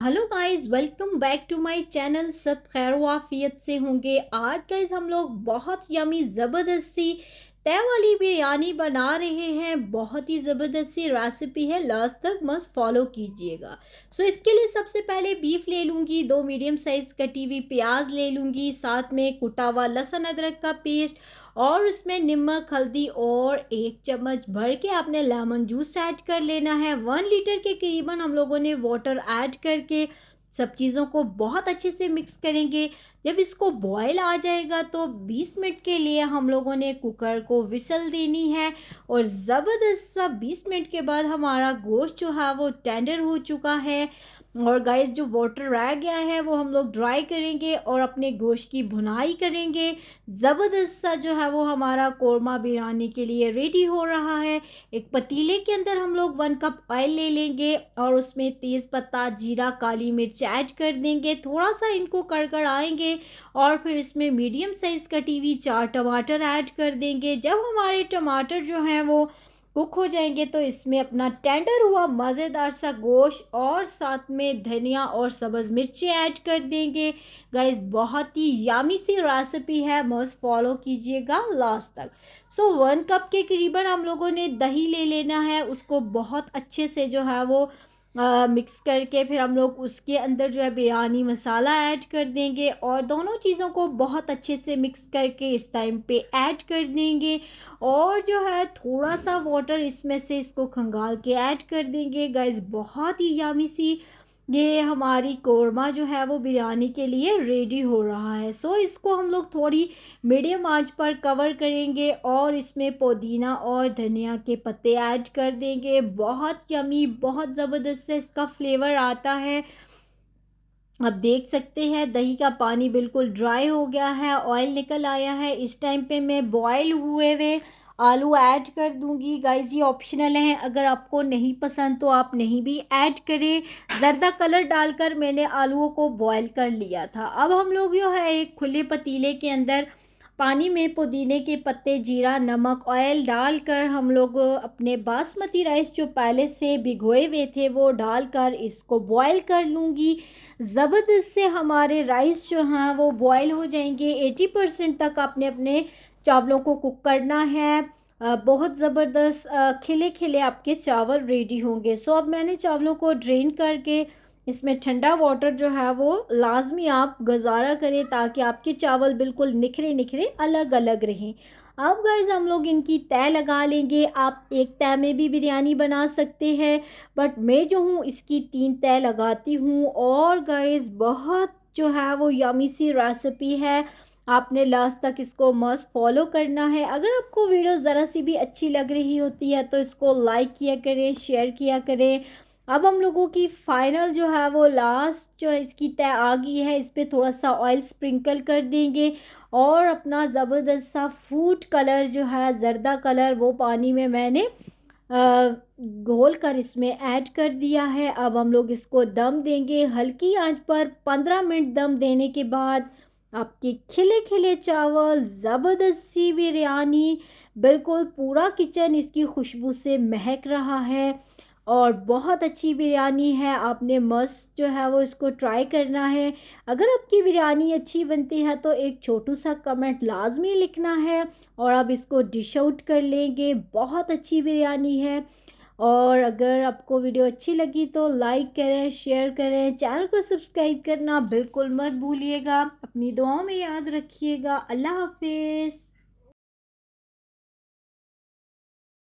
Hello guys, welcome back to my channel. सब खैर वाफियत से होंगे। आज गाइस हम लोग बहुत यमी ज़बरदस्ती तय वाली बिरयानी बना रहे हैं। बहुत ही ज़बरदस्ती रेसिपी है, लास्ट तक मस्त फॉलो कीजिएगा। इसके लिए सबसे पहले बीफ ले लूँगी, 2 मीडियम साइज़ कटी हुई प्याज ले लूँगी, साथ में कुटा हुआ लहसुन अदरक का पेस्ट और उसमें नमक हल्दी और 1 चम्मच भर के आपने लेमन जूस ऐड कर लेना है। 1 लीटर के करीबन हम लोगों ने वाटर ऐड करके सब चीज़ों को बहुत अच्छे से मिक्स करेंगे। जब इसको बॉयल आ जाएगा तो 20 मिनट के लिए हम लोगों ने कुकर को विसल देनी है। और ज़बरदस्त सा 20 मिनट के बाद हमारा गोश्त जो है वो टेंडर हो चुका है। और गाइस जो वाटर रह गया है वो हम लोग ड्राई करेंगे और अपने गोश्त की भुनाई करेंगे। ज़बरदस्त सा जो है वो हमारा कोरमा बिरयानी के लिए रेडी हो रहा है। एक पतीले के अंदर हम लोग 1 कप ऑयल ले लेंगे और उसमें तेज़ पत्ता जीरा काली मिर्च ऐड कर देंगे। थोड़ा सा इनको कड़कड़ाएंगे और फिर इसमें मीडियम साइज़ कटी हुई 4 टमाटर ऐड कर देंगे। जब हमारे टमाटर जो हैं वो कुक हो जाएंगे तो इसमें अपना टेंडर हुआ मज़ेदार सा गोश्त और साथ में धनिया और सब्ज़ मिर्ची ऐड कर देंगे। गाइस बहुत ही यामी सी रेसिपी है, मस्ट फॉलो कीजिएगा लास्ट तक। 1 कप के करीबन हम लोगों ने दही ले लेना है, उसको बहुत अच्छे से जो है वो मिक्स करके फिर हम लोग उसके अंदर जो है बिरयानी मसाला ऐड कर देंगे और दोनों चीज़ों को बहुत अच्छे से मिक्स करके इस टाइम पे ऐड कर देंगे। और जो है थोड़ा सा वाटर इसमें से इसको खंगाल के ऐड कर देंगे। गाइस बहुत ही यामी सी ये हमारी कोरमा जो है वो बिरयानी के लिए रेडी हो रहा है। इसको हम लोग थोड़ी मीडियम आंच पर कवर करेंगे और इसमें पुदीना और धनिया के पत्ते ऐड कर देंगे। बहुत यमी, बहुत ज़बरदस्त से इसका फ्लेवर आता है। अब देख सकते हैं दही का पानी बिल्कुल ड्राई हो गया है, ऑयल निकल आया है। इस टाइम पे मैं बॉयल हुए हुए आलू ऐड कर दूंगी। गाइस ये ऑप्शनल है, अगर आपको नहीं पसंद तो आप नहीं भी ऐड करें। ज़र्दा कलर डालकर मैंने आलूओं को बॉयल कर लिया था। अब हम लोग जो है एक खुले पतीले के अंदर पानी में पुदीने के पत्ते जीरा नमक ऑयल डालकर हम लोग अपने बासमती राइस जो पहले से भिगोए हुए थे वो डालकर इसको बॉयल कर लूँगी। ज़बरदस्त से हमारे राइस जो हैं वो बॉयल हो जाएंगे। 80% तक आपने अपने चावलों को कुक करना है। बहुत ज़बरदस्त खिले खिले आपके चावल रेडी होंगे। अब मैंने चावलों को ड्रेन करके इसमें ठंडा वाटर जो है वो लाजमी आप गज़ारा करें ताकि आपके चावल बिल्कुल निखरे निखरे अलग अलग रहें। अब गाइस हम लोग इनकी तय लगा लेंगे। आप एक तय में भी बिरयानी बना सकते हैं, बट मैं जो हूँ इसकी 3 तय लगाती हूँ। और गाइस बहुत जो है वो यमी सी रेसिपी है, आपने लास्ट तक इसको मस्ट फॉलो करना है। अगर आपको वीडियो ज़रा सी भी अच्छी लग रही होती है तो इसको लाइक किया करें, शेयर किया करें। अब हम लोगों की फाइनल जो है वो लास्ट जो है इसकी तय आ गई है, इस पर थोड़ा सा ऑयल स्प्रिंकल कर देंगे और अपना ज़बरदस्त सा फूड कलर जो है जर्दा कलर वो पानी में मैंने घोल कर इसमें ऐड कर दिया है। अब हम लोग इसको दम देंगे हल्की आंच पर। 15 मिनट दम देने के बाद आपके खिले खिले चावल, ज़बरदस्त सी बिरयानी, बिल्कुल पूरा किचन इसकी खुशबू से महक रहा है और बहुत अच्छी बिरयानी है। आपने मस्त जो है वो इसको ट्राई करना है। अगर आपकी बिरयानी अच्छी बनती है तो एक छोटू सा कमेंट लाजमी लिखना है और आप इसको डिश आउट कर लेंगे। बहुत अच्छी बिरयानी है। और अगर आपको वीडियो अच्छी लगी तो लाइक करें, शेयर करें, चैनल को सब्सक्राइब करना बिल्कुल मत भूलिएगा। अपनी दुआओं में याद रखिएगा। अल्लाह हाफिज़।